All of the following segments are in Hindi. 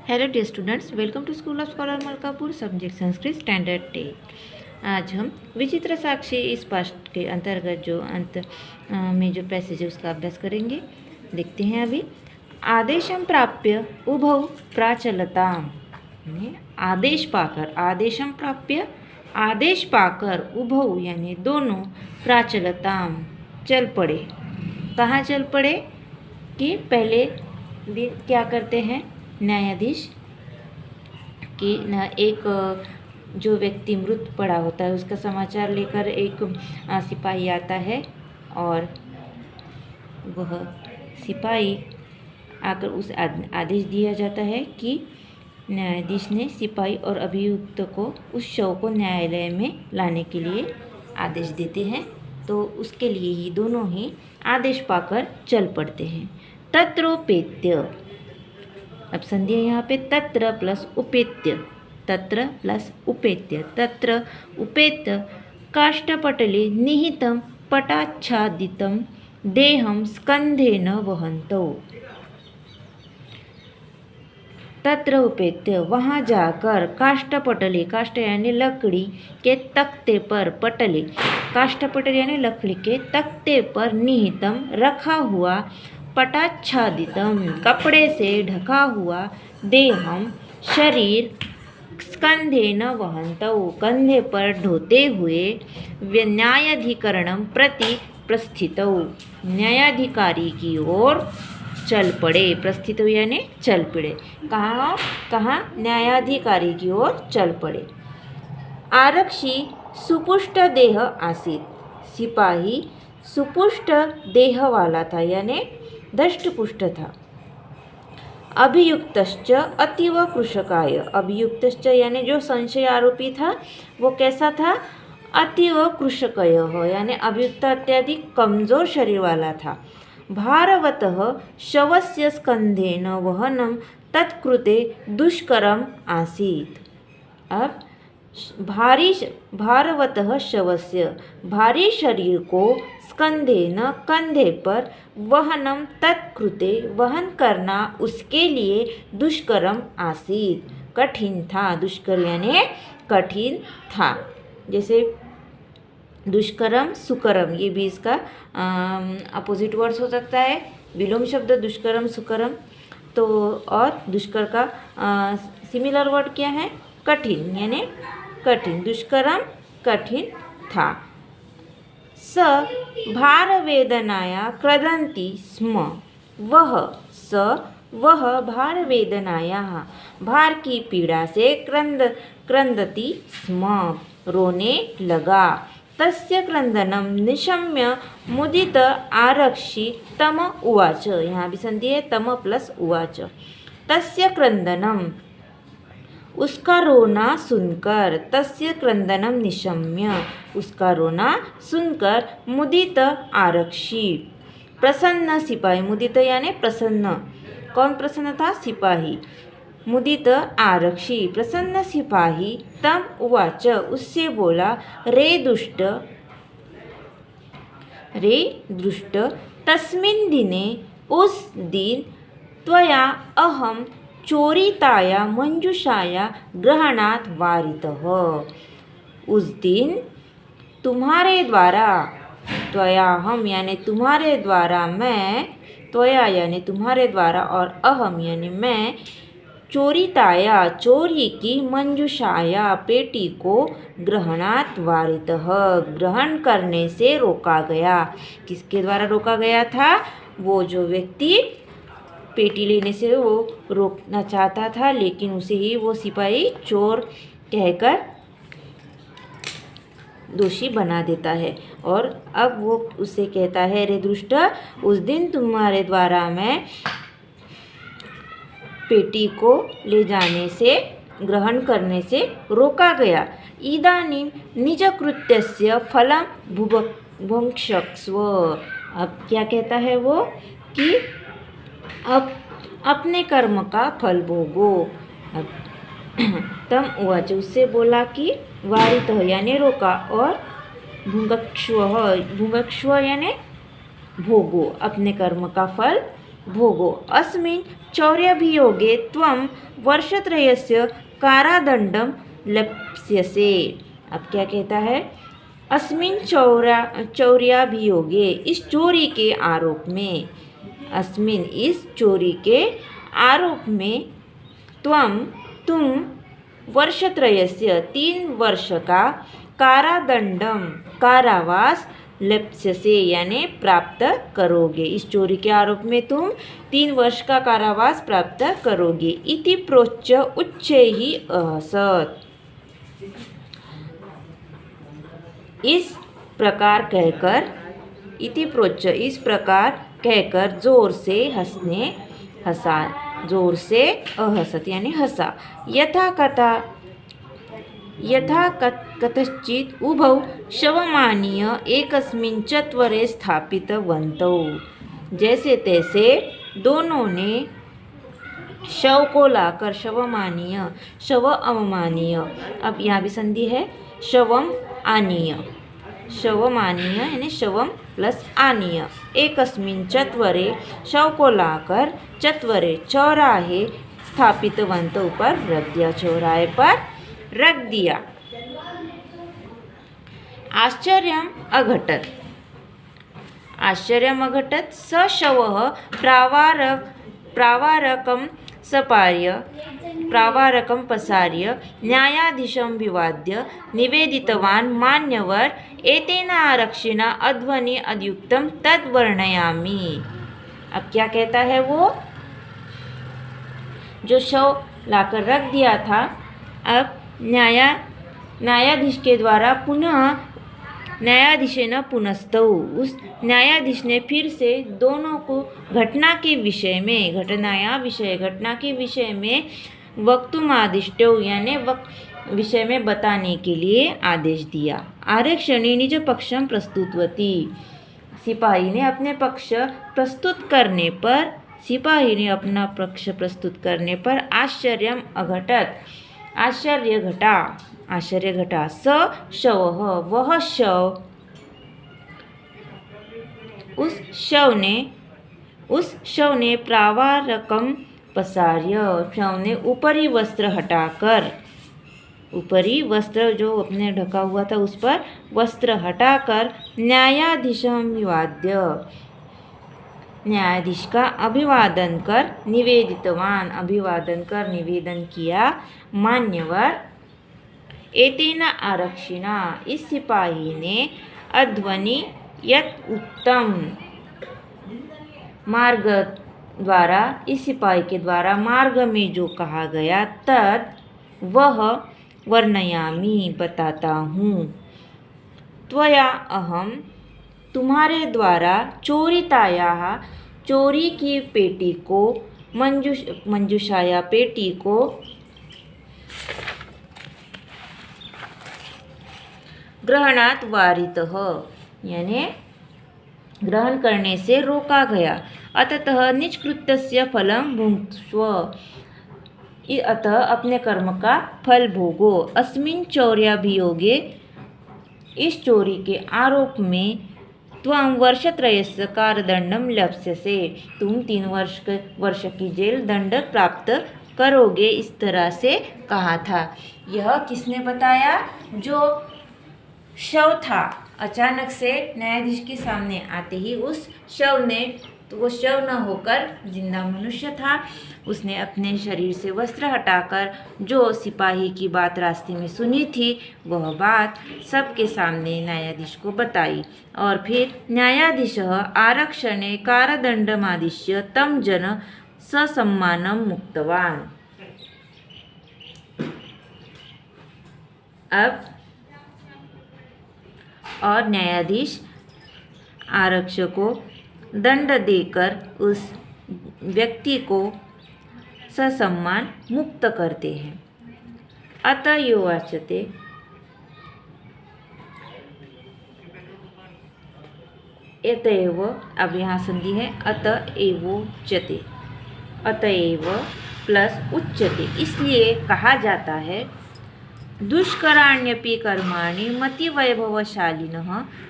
Hello dear students, welcome to school of scholar Malkapur, subject Sanskrit standard 10। आज हम विचित्र साक्षी इस पाठ के अंतर्गत जो अंत में जो पैसेज है उसका अभ्यास करेंगे। देखते हैं अभी। आदेशम प्राप्य उभौ प्राचलताम, आदेश पाकर, आदेशम प्राप्य आदेश पाकर उभौ यानी दोनों, प्राचलताम चल पड़े। कहाँ चल पड़े कि पहले दिन क्या करते हैं, न्यायाधीश कि एक जो व्यक्ति मृत पड़ा होता है उसका समाचार लेकर एक सिपाही आता है और वह सिपाही आकर उस आदेश दिया जाता है कि न्यायाधीश ने सिपाही और अभियुक्त को उस शव को न्यायालय में लाने के लिए आदेश देते हैं। तो उसके लिए ही दोनों ही आदेश पाकर चल पड़ते हैं। तत्रोपेत्य, अब संधि है यहाँ पे तत्र प्लस उपेत्य, तत्र प्लस उपेत्य। तत्र उपेत्य काष्ठपटले निहितं पटाच्छादितं देहं स्कंधेन वहन्तौ। तत्र उपेत्य वहाँ जाकर, काष्ठपटले, काष्ठ यानी लकड़ी के तख्ते पर, पटले काष्ठपटल यानी लकड़ी के तख्ते पर, निहितम रखा हुआ, पटाच्छादितम कपड़े से ढका हुआ, देहम शरीर, स्कंधेन वहन्तौ कंधे पर ढोते हुए, न्यायाधिकरणम प्रति प्रस्थितौ न्यायाधिकारी की ओर चल पड़े। प्रस्थित यानी चल पड़े। कहाँ न्यायाधिकारी की ओर चल पड़े। आरक्षी सुपुष्ट देह आसीत, सिपाही सुपुष्ट देह वाला था यानी दष्टपुष्ट था। अभियुक्तश्च अतीव कृशकाय, अभियुक्तश्च यानी जो संशय आरोपी था वो कैसा था, अतीव कृशकय यानी अभियुक्त अत्यधिक कमजोर शरीर वाला था। भारवतः शवस्य स्कंधेन वहनम तत्कृते दुष्करम आसीत। अब भारवतः शवस्य भारी शरीर को, स्कंधेन कंधे पर, वहनम तत्कृते वहन करना उसके लिए, दुष्करम आसीत कठिन था। दुष्कर यानी कठिन था। जैसे दुष्करम सुकरम, ये भी इसका अपोजिट वर्ड्स हो सकता है। विलोम शब्द दुष्करम सुकरम। तो और दुष्कर का सिमिलर वर्ड क्या है, कठिन यानी कठिन। दुष्करम कठिन था। स भार वेदनाया क्रदन्ति स्म, वह भार वेदनाया भार की पीड़ा से क्रंदती स्म रोने लगा। तस्य क्रंदनम निशम्य मुदित आरक्षी तम उवाच, यहाँ भी संधि है तम प्लस उवाच। तस्य क्रंदनम उसका रोना सुनकर, तस्य क्रंदनम निशम्य उसका रोना सुनकर, मुदित आरक्षी प्रसन्न सिपाही, मुदित यानी प्रसन्न, कौन प्रसन्न था, सिपाही। मुदित आरक्षी प्रसन्न सिपाही, तम उवाच उससे बोला, रे दृष्ट तस्मिन् दिने उस दिन, त्वया अहम चोरिताया मंजुषाया ग्रहणात् वारितः, उस दिन तुम्हारे द्वारा, त्वया हम यानी तुम्हारे द्वारा, मैं, त्वया यानी तुम्हारे द्वारा, और अहम यानी मैं, चोरिताया चोरी की, मंजुषाया पेटी को, ग्रहणात् वारितः ग्रहण करने से रोका गया। किसके द्वारा रोका गया था, वो जो व्यक्ति पेटी लेने से वो रोकना चाहता था, लेकिन उसे ही वो सिपाही चोर कहकर दोषी बना देता है। और अब वो उसे कहता है, रे दुष्ट उस दिन तुम्हारे द्वारा मैं पेटी को ले जाने से, ग्रहण करने से रोका गया। इदानीं निज कृत्यस्य फलं भुङ्क्षस्व, अब क्या कहता है वो कि अब अपने कर्म का फल भोगो। अब तम उवाच उससे बोला कि वारित यानी रोका, और भुङ्क्षस्व यानी भोगो, अपने कर्म का फल भोगो। अस्मिन् चौर्याभियोगे त्वं वर्षत्रयस्य कारादंडम लप्स्यसे। अब क्या कहता है? अस्मिन् चौर्याभियोगे, इस चोरी के आरोप में, अस्मिन् इस चोरी के आरोप में, तुम वर्षत्रयस्य 3 वर्ष का कारादंडम कारावास लप्स्यसे यानी प्राप्त करोगे। इस चोरी के आरोप में तुम 3 वर्ष का कारावास प्राप्त करोगे। इति प्रोच्य उच्चैहि अहसत्। इस प्रकार कहकर, इति प्रोच्य इस प्रकार कहकर जोर से हंसा, जोर से अहसत यानी हंसा। यथा कथश्चित् उभौ शवमानीय एकस्मिन् चत्वरे स्थापितवन्तौ। जैसे तैसे दोनों ने शव को लाकर, शवमानीय, शव अवमानीय, अब यहाँ भी संधि है, शवम आनीय, शवमानीय यानी शवम प्लस आनीय, एकस्मिन् चत्वरे शव को लाकर चत्वरे चौराहे स्थापितवन्तौ पर रख दिया, चौराहे पर रख दिया। आश्चर्यम अघटत, आश्चर्यम अघटत। स शवः प्रावारकं पसार्य न्यायाधीशं विवाद्य निवेदितवान् मान्यवर एतेन आरक्षिणा अध्वनि अद्युक्तम तद् वर्णयामि। अब क्या कहता है वो? जो शव लाकर रख दिया था, अब न्यायाधीश के द्वारा पुनः, न्यायाधीशेन पुनस्तौ, उस न्यायाधीश ने फिर से दोनों को घटना के विषय में, घटना के विषय में वक्तुमादिष्टौ यानी विषय में बताने के लिए आदेश दिया। आरक्षणी निज पक्षम प्रस्तुतवती। सिपाही ने अपने पक्ष प्रस्तुत करने पर, सिपाही ने अपना पक्ष प्रस्तुत करने पर आश्चर्यम अघटत, आश्चर्य घटा। स शवः, वह शव, उस शव ने प्रावारकम पसार्य, शव ने ऊपरी वस्त्र हटाकर, ऊपरी वस्त्र जो अपने ढका हुआ था उस पर वस्त्र हटाकर न्यायाधीशं विवाद्य, न्यायाधीश का अभिवादन कर, निवेदितवान, अभिवादन कर निवेदन किया, मान्यवर एतेन आरक्षिणा, इस सिपाही ने अध्वनि यत् उत्तम, मार्ग द्वारा, इस सिपाही के द्वारा मार्ग में जो कहा गया, तद वह वर्णयामि बताता हूँ, त्वया अहम तुम्हारे द्वारा चोरितायाः चोरी की पेटी को, मंजूषाया पेटी को, ग्रहणात वारितः यानी ग्रहण करने से रोका गया। अतः निष्कृत्यस्य फलं भुङ्क्ष्व, अतः अपने कर्म का फल भोगो। अस्मिन् चौर्याभियोगे, इस चोरी के आरोप में, त्वं वर्षत्रयस्य कारादंडम लप्स्यसे, तुम 3 वर्ष की जेल दंड प्राप्त करोगे। इस तरह से कहा था। यह किसने बताया? जो शव था, अचानक से न्यायाधीश के सामने आते ही उस शव ने, तो वो शव न होकर जिंदा मनुष्य था, उसने अपने शरीर से वस्त्र हटाकर जो सिपाही की बात रास्ते में सुनी थी, वह बात सबके सामने न्यायाधीश को बताई। और फिर न्यायाधीश आरक्षणे कारादंडमादिश्य तम जन ससम्मानं मुक्तवान्। अब और न्यायाधीश आरक्षक को दंड देकर उस व्यक्ति को ससम्मान मुक्त करते हैं। अतः योवाचते, अतएव, अब यहाँ संधि है, अतएवोच्यते, अतएव प्लस उच्यते, इसलिए कहा जाता है, दुष्कराण्यपि कर्माणि मतिवैभवशालिनः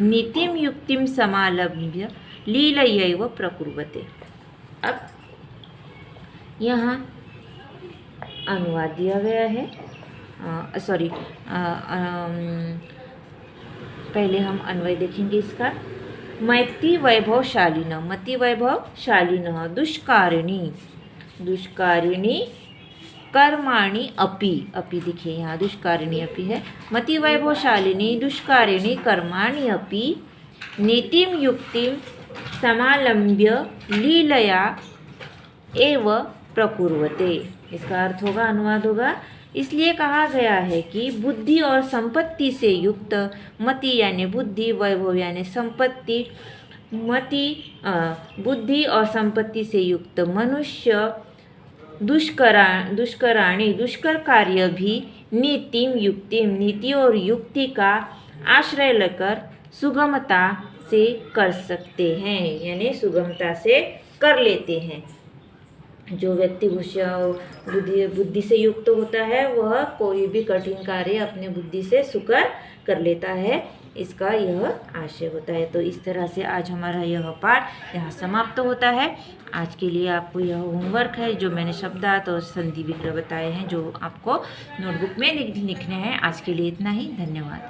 नीतिं युक्तिं समालम्ब्य लीलयैव प्रकुर्वते। अब यहाँ अनुवाद दिया गया है, पहले हम अन्वय देखेंगे इसका। मति वैभवशालिनः दुष्कारिणी कर्माणि अपि देखिए यहाँ दुष्कारिणी अपि है। मति वैभवशालिनी दुष्कारिणी कर्माणि अपि नीतिम युक्तिम समालंब्य लीलया एव प्रकुर्वते। इसका अर्थ होगा, अनुवाद होगा, इसलिए कहा गया है कि बुद्धि और संपत्ति से युक्त मति यानी बुद्धि, वैभव यानी संपत्ति, बुद्धि और संपत्ति से युक्त मनुष्य दुष्कर कार्य भी नीति और युक्ति का आश्रय लेकर सुगमता से कर सकते हैं, यानी सुगमता से कर लेते हैं। जो व्यक्ति बुद्धि से युक्त होता है वह कोई भी कठिन कार्य अपने बुद्धि से सुकर कर लेता है, इसका यह आशय होता है। तो इस तरह से आज हमारा यह पाठ यहाँ समाप्त होता है। आज के लिए आपको यह होमवर्क है जो मैंने शब्दार्थ और संधि विग्रह बताए हैं, जो आपको नोटबुक में लिखने हैं। आज के लिए इतना ही, धन्यवाद।